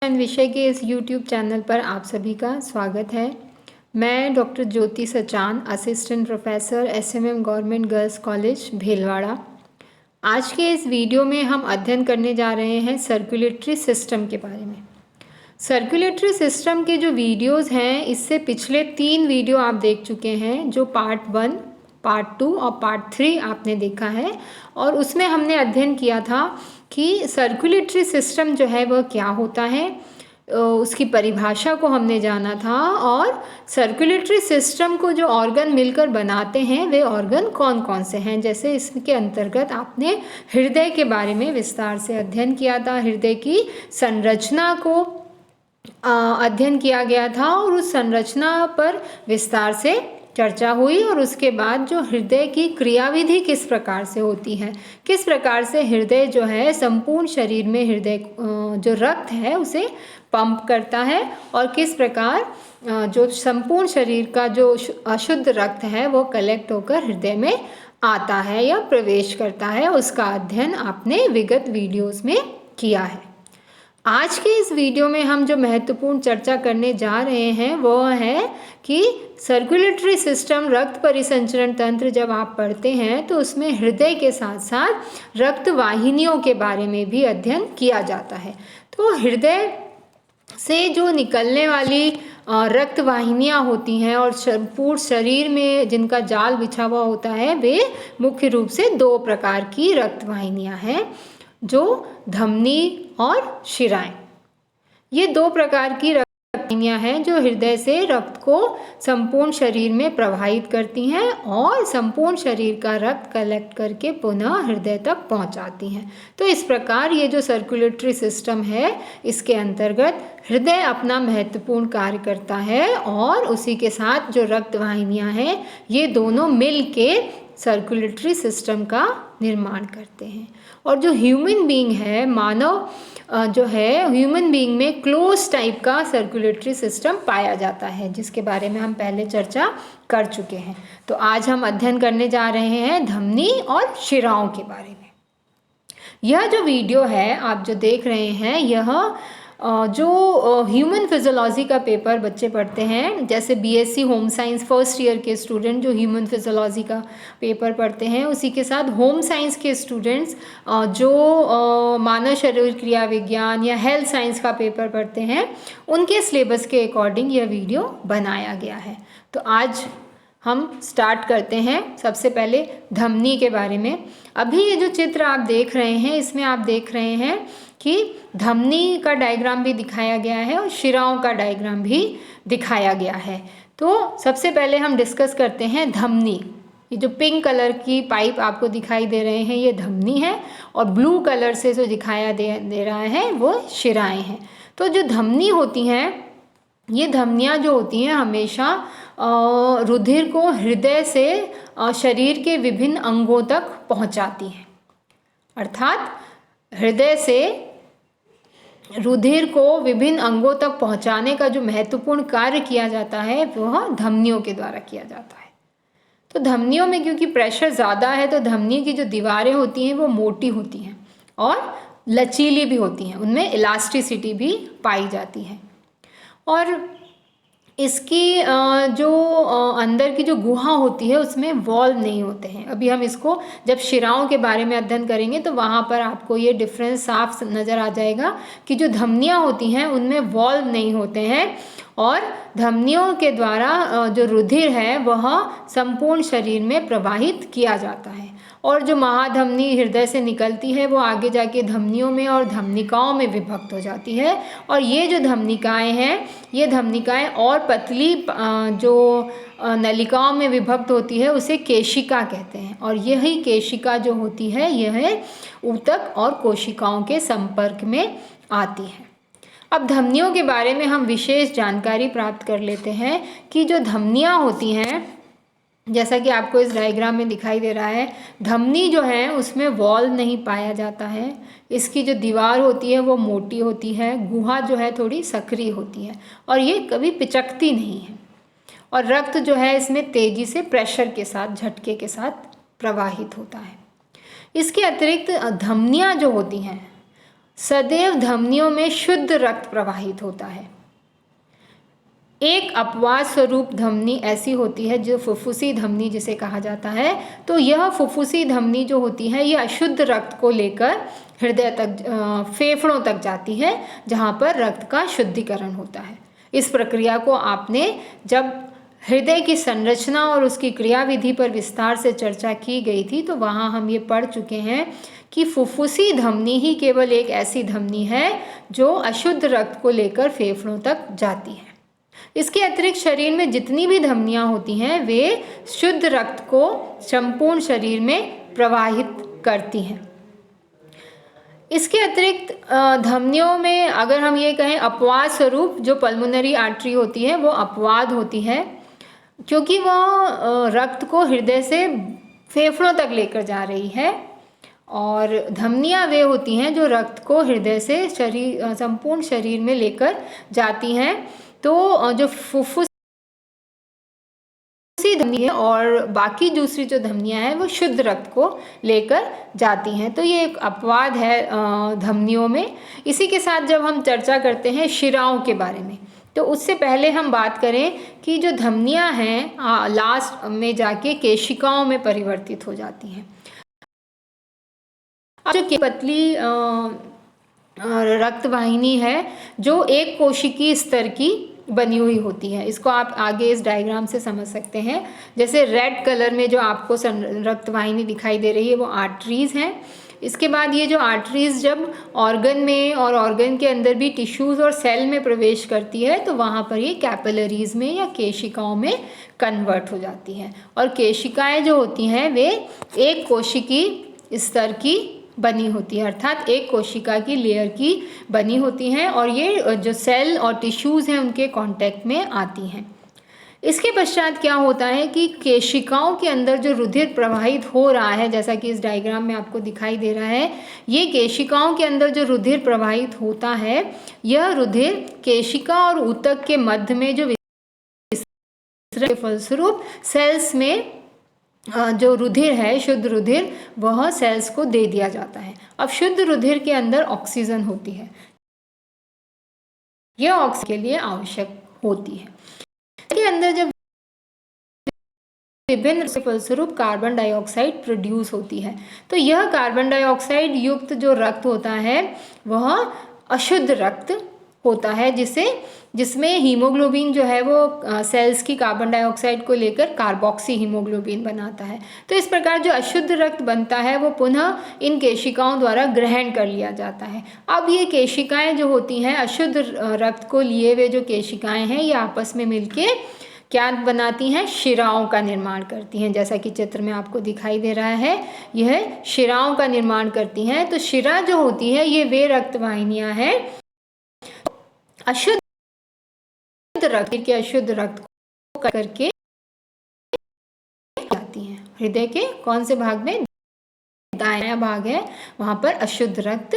विज्ञान विषय के इस YouTube चैनल पर आप सभी का स्वागत है। मैं doctor Jyoti Sachan, assistant professor SMM government girls college Bhilwara. आज के इस वीडियो में हम अध्ययन करने जा रहे हैं सर्कुलेटरी सिस्टम के बारे में। सर्कुलेटरी सिस्टम के जो वीडियोज़ हैं, इससे पिछले 3 वीडियो आप देख चुके हैं, जो पार्ट 1, पार्ट 2 और पार्ट 3 आपने देखा है। और उसमें हमने अध्ययन किया था कि सर्कुलेटरी सिस्टम जो है वह क्या होता है, उसकी परिभाषा को हमने जाना था, और सर्कुलेटरी सिस्टम को जो ऑर्गन मिलकर बनाते हैं वे ऑर्गन कौन कौन से हैं। जैसे इसके अंतर्गत आपने हृदय के बारे में विस्तार से अध्ययन किया था। हृदय की संरचना को अध्ययन किया गया था और उस संरचना पर विस्तार से चर्चा हुई। और उसके बाद जो हृदय की क्रियाविधि किस प्रकार से होती है, किस प्रकार से हृदय जो है संपूर्ण शरीर में हृदय जो रक्त है उसे पंप करता है, और किस प्रकार जो संपूर्ण शरीर का जो अशुद्ध रक्त है वो कलेक्ट होकर हृदय में आता है या प्रवेश करता है, उसका अध्ययन आपने विगत वीडियोस में किया है। आज के इस वीडियो में हम जो महत्वपूर्ण चर्चा करने जा रहे हैं वो है कि सर्कुलेटरी सिस्टम, रक्त परिसंचरण तंत्र जब आप पढ़ते हैं तो उसमें हृदय के साथ साथ रक्त वाहिनियों के बारे में भी अध्ययन किया जाता है। तो हृदय से जो निकलने वाली रक्त वाहिनियाँ होती हैं और पूर्ण शरीर में जिनका जाल बिछा हुआ होता है, वे मुख्य रूप से 2 प्रकार की रक्त वाहिनियाँ हैं, जो धमनी और शिराएं। ये 2 प्रकार की रक्त वाहिनियाँ हैं जो हृदय से रक्त को संपूर्ण शरीर में प्रवाहित करती हैं और संपूर्ण शरीर का रक्त कलेक्ट करके पुनः हृदय तक पहुंचाती हैं। तो इस प्रकार ये जो सर्कुलेटरी सिस्टम है, इसके अंतर्गत हृदय अपना महत्वपूर्ण कार्य करता है और उसी के साथ जो रक्त वाहिनियाँ हैं, ये दोनों मिल के सर्कुलेटरी सिस्टम का निर्माण करते हैं। और जो ह्यूमन बीइंग है, मानव जो है, ह्यूमन बीइंग में क्लोज टाइप का सर्कुलेटरी सिस्टम पाया जाता है, जिसके बारे में हम पहले चर्चा कर चुके हैं। तो आज हम अध्ययन करने जा रहे हैं धमनी और शिराओं के बारे में। यह जो वीडियो है आप जो देख रहे हैं, यह जो ह्यूमन फिजियोलॉजी का पेपर बच्चे पढ़ते हैं, जैसे BSc home science first year के स्टूडेंट जो ह्यूमन फिजियोलॉजी का पेपर पढ़ते हैं, उसी के साथ होम साइंस के स्टूडेंट्स जो मानव शरीर क्रिया विज्ञान या हेल्थ साइंस का पेपर पढ़ते हैं, उनके सिलेबस के अकॉर्डिंग यह वीडियो बनाया गया है। तो आज हम स्टार्ट करते हैं सबसे पहले धमनी के बारे में। अभी ये जो चित्र आप देख रहे हैं, इसमें आप देख रहे हैं कि धमनी का डायग्राम भी दिखाया गया है और शिराओं का डायग्राम भी दिखाया गया है। तो सबसे पहले हम डिस्कस करते हैं धमनी। ये जो पिंक कलर की पाइप आपको दिखाई दे रहे हैं, ये धमनी है, और ब्लू कलर से जो दिखाया दे रहा है वो शिराएं हैं। तो जो धमनी होती हैं, ये धमनियाँ जो होती हैं हमेशा रुधिर को हृदय से शरीर के विभिन्न अंगों तक पहुँचाती हैं। अर्थात हृदय से रुधिर को विभिन्न अंगों तक पहुंचाने का जो महत्वपूर्ण कार्य किया जाता है वह धमनियों के द्वारा किया जाता है। तो धमनियों में क्योंकि प्रेशर ज़्यादा है, तो धमनी की जो दीवारें होती हैं वो मोटी होती हैं और लचीली भी होती हैं, उनमें इलास्टिसिटी भी पाई जाती है। और इसकी जो अंदर की जो गुहा होती है उसमें वॉल्व नहीं होते हैं। अभी हम इसको जब शिराओं के बारे में अध्ययन करेंगे तो वहाँ पर आपको ये डिफरेंस साफ नज़र आ जाएगा कि जो धमनियाँ होती हैं उनमें वॉल्व नहीं होते हैं और धमनियों के द्वारा जो रुधिर है वह संपूर्ण शरीर में प्रवाहित किया जाता है। और जो महाधमनी हृदय से निकलती है वो आगे जाके धमनियों में और धमनिकाओं में विभक्त हो जाती है। और ये जो धमनिकाएं हैं, ये धमनिकाएं और पतली जो नलिकाओं में विभक्त होती है उसे केशिका कहते हैं। और यही केशिका जो होती है यह ऊतक और कोशिकाओं के संपर्क में आती है। अब धमनियों के बारे में हम विशेष जानकारी प्राप्त कर लेते हैं कि जो धमनियाँ होती हैं, जैसा कि आपको इस डायग्राम में दिखाई दे रहा है, धमनी जो है उसमें वॉल्व नहीं पाया जाता है। इसकी जो दीवार होती है वो मोटी होती है, गुहा जो है थोड़ी सक्रिय होती है और ये कभी पिचकती नहीं है। और रक्त जो है इसमें तेज़ी से प्रेशर के साथ, झटके के साथ प्रवाहित होता है। इसके अतिरिक्त धमनियाँ जो होती हैं सदैव धमनियों में शुद्ध रक्त प्रवाहित होता है। एक अपवाद स्वरूप धमनी ऐसी होती है जो फुफ्फुसी धमनी जिसे कहा जाता है। तो यह फुफ्फुसी धमनी जो होती है ये अशुद्ध रक्त को लेकर हृदय तक, फेफड़ों तक जाती है, जहाँ पर रक्त का शुद्धिकरण होता है। इस प्रक्रिया को आपने जब हृदय की संरचना और उसकी क्रियाविधि पर विस्तार से चर्चा की गई थी तो वहाँ हम ये पढ़ चुके हैं कि फुफ्फुसी धमनी ही केवल एक ऐसी धमनी है जो अशुद्ध रक्त को लेकर फेफड़ों तक जाती है। इसके अतिरिक्त शरीर में जितनी भी धमनियाँ होती हैं वे शुद्ध रक्त को संपूर्ण शरीर में प्रवाहित करती हैं। इसके अतिरिक्त धमनियों में अगर हम ये कहें अपवाद स्वरूप जो पल्मोनरी आर्टरी होती है वो अपवाद होती है, क्योंकि वह रक्त को हृदय से फेफड़ों तक लेकर जा रही है, और धमनियाँ वे होती हैं जो रक्त को हृदय से संपूर्ण शरीर में लेकर जाती हैं। तो जो फुफ्फुसी धमनी है और बाकी दूसरी जो धमनियाँ हैं वो शुद्ध रक्त को लेकर जाती हैं। तो ये एक अपवाद है धमनियों में। इसी के साथ जब हम चर्चा करते हैं शिराओं के बारे में, तो उससे पहले हम बात करें कि जो धमनियाँ हैं लास्ट में जाके केशिकाओं में परिवर्तित हो जाती हैं। जो पतली रक्तवाहिनी है जो एक कोशिकीय स्तर की बनी हुई होती है, इसको आप आगे इस डायग्राम से समझ सकते हैं। जैसे रेड कलर में जो आपको रक्तवाहिनी दिखाई दे रही है वो आर्टरीज हैं। इसके बाद ये जो आर्टरीज जब ऑर्गन में और ऑर्गन के अंदर भी टिश्यूज़ और सेल में प्रवेश करती है तो वहाँ पर ये कैपिलरीज में या केशिकाओं में कन्वर्ट हो जाती हैं। और केशिकाएं जो होती हैं वे एक कोशिकीय स्तर की बनी होती है, अर्थात एक कोशिका की लेयर की बनी होती हैं, और ये जो सेल और टिश्यूज़ हैं उनके कांटेक्ट में आती हैं। इसके पश्चात क्या होता है कि केशिकाओं के अंदर जो रुधिर प्रवाहित हो रहा है, जैसा कि इस डायग्राम में आपको दिखाई दे रहा है, ये केशिकाओं के अंदर जो रुधिर प्रवाहित होता है यह रुधिर केशिका और ऊतक के मध्य में जो के फलस्वरूप सेल्स में जो रुधिर है, शुद्ध रुधिर, वह सेल्स को दे दिया जाता है। अब शुद्ध रुधिर के अंदर ऑक्सीजन होती है, यह ऑक्सीजन के लिए आवश्यक होती है। के अंदर जब विभिन्न फलस्वरूप कार्बन डाइऑक्साइड प्रोड्यूस होती है, तो यह कार्बन डाइऑक्साइड युक्त जो रक्त होता है वह अशुद्ध रक्त होता है, जिसमें हीमोग्लोबिन जो है वो सेल्स की कार्बन डाइऑक्साइड को लेकर कार्बोक्सी हीमोग्लोबिन बनाता है। तो इस प्रकार जो अशुद्ध रक्त बनता है वो पुनः इन केशिकाओं द्वारा ग्रहण कर लिया जाता है। अब ये केशिकाएं जो होती हैं, अशुद्ध रक्त को लिए हुए जो केशिकाएं हैं, ये आपस में मिलके क्या बनाती हैं, शिराओं का निर्माण करती हैं। जैसा कि चित्र में आपको दिखाई दे रहा है, यह शिराओं का निर्माण करती हैं। तो शिरा जो होती है ये वे रक्तवाहिनियां हैं अशुद्ध रक्त के अशुद्ध रक्त को करके जाती हैं। हृदय के कौन से भाग में, दायां भाग है, वहां पर अशुद्ध रक्त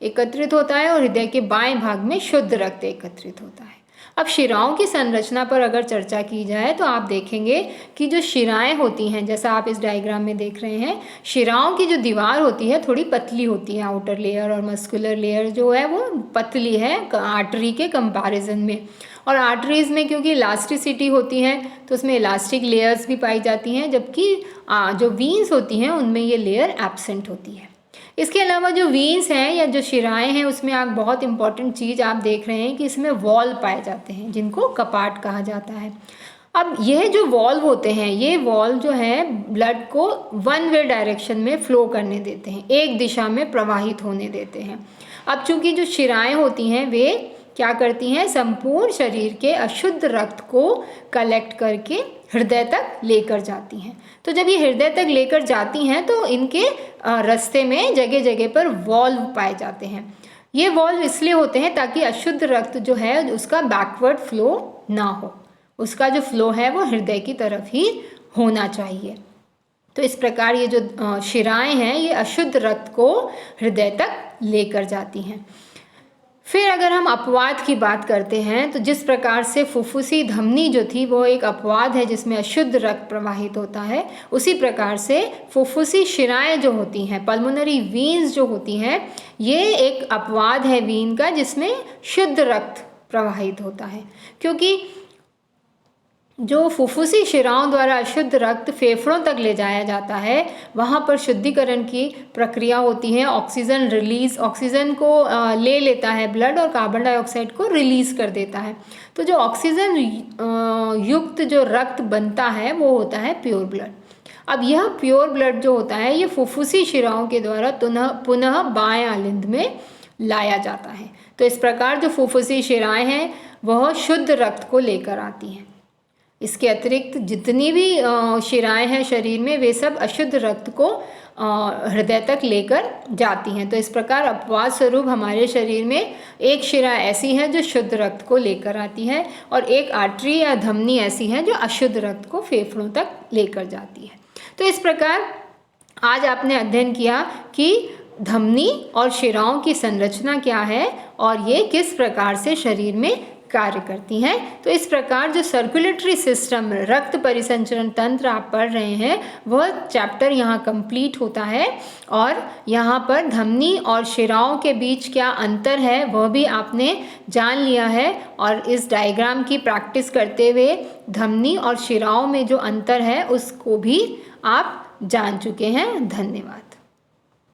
एकत्रित होता है और हृदय के बाएं भाग में शुद्ध रक्त एकत्रित होता है। अब शिराओं की संरचना पर अगर चर्चा की जाए तो आप देखेंगे कि जो शिराएं होती हैं, जैसा आप इस डायग्राम में देख रहे हैं, शिराओं की जो दीवार होती है थोड़ी पतली होती है, आउटर लेयर और मस्कुलर लेयर जो है वो पतली है आर्टरी के कंपैरिजन में। और आर्टरीज में क्योंकि इलास्टिसिटी होती है तो उसमें इलास्टिक लेयर्स भी पाई जाती हैं, जबकि जो वीन्स होती हैं उनमें ये लेयर एब्सेंट होती है। इसके अलावा जो वीन्स हैं या जो शिराएं हैं उसमें आप बहुत इंपॉर्टेंट चीज़ आप देख रहे हैं कि इसमें वॉल पाए जाते हैं जिनको कपाट कहा जाता है। अब यह जो वॉल्व होते हैं, ये वॉल्व जो है ब्लड को वन वे डायरेक्शन में फ्लो करने देते हैं, एक दिशा में प्रवाहित होने देते हैं। अब चूंकि जो शिराएं होती हैं वे क्या करती हैं, संपूर्ण शरीर के अशुद्ध रक्त को कलेक्ट करके हृदय तक लेकर जाती हैं। तो जब ये हृदय तक लेकर जाती हैं तो इनके रास्ते में जगह जगह पर वॉल्व पाए जाते हैं। ये वॉल्व इसलिए होते हैं ताकि अशुद्ध रक्त जो है उसका बैकवर्ड फ्लो ना हो, उसका जो फ्लो है वो हृदय की तरफ ही होना चाहिए। तो इस प्रकार ये जो शिराएं हैं ये अशुद्ध रक्त को हृदय तक लेकर जाती हैं। फिर अगर हम अपवाद की बात करते हैं तो जिस प्रकार से फुफ्फुसी धमनी जो थी वो एक अपवाद है जिसमें अशुद्ध रक्त प्रवाहित होता है, उसी प्रकार से फुफ्फुसी शिराएं जो होती हैं, पल्मोनरी वीन्स जो होती हैं, ये एक अपवाद है वीन का जिसमें शुद्ध रक्त प्रवाहित होता है। क्योंकि जो फुफ्फुसी शिराओं द्वारा अशुद्ध रक्त फेफड़ों तक ले जाया जाता है, वहाँ पर शुद्धिकरण की प्रक्रिया होती है। ऑक्सीजन रिलीज, ऑक्सीजन को ले लेता है ब्लड और कार्बन डाइऑक्साइड को रिलीज कर देता है। तो जो ऑक्सीजन युक्त जो रक्त बनता है वो होता है प्योर ब्लड। अब यह प्योर ब्लड जो होता है ये फुफ्फुसी शिराओं के द्वारा पुनः बाएं आलिंद में लाया जाता है। तो इस प्रकार जो फुफ्फुसी शिराएं हैं वह शुद्ध रक्त को लेकर आती हैं। इसके अतिरिक्त जितनी भी शिराएं हैं शरीर में वे सब अशुद्ध रक्त को हृदय तक लेकर जाती हैं। तो इस प्रकार अपवाद स्वरूप हमारे शरीर में एक शिरा ऐसी है जो शुद्ध रक्त को लेकर आती है और एक आर्टरी या धमनी ऐसी है जो अशुद्ध रक्त को फेफड़ों तक लेकर जाती है। तो इस प्रकार आज आपने अध्ययन किया कि धमनी और शिराओं की संरचना क्या है और ये किस प्रकार से शरीर में कार्य करती हैं। तो इस प्रकार जो सर्कुलेटरी सिस्टम, रक्त परिसंचरण तंत्र आप पढ़ रहे हैं वह चैप्टर यहाँ कंप्लीट होता है और यहाँ पर धमनी और शिराओं के बीच क्या अंतर है वह भी आपने जान लिया है और इस डायग्राम की प्रैक्टिस करते हुए धमनी और शिराओं में जो अंतर है उसको भी आप जान चुके हैं। धन्यवाद।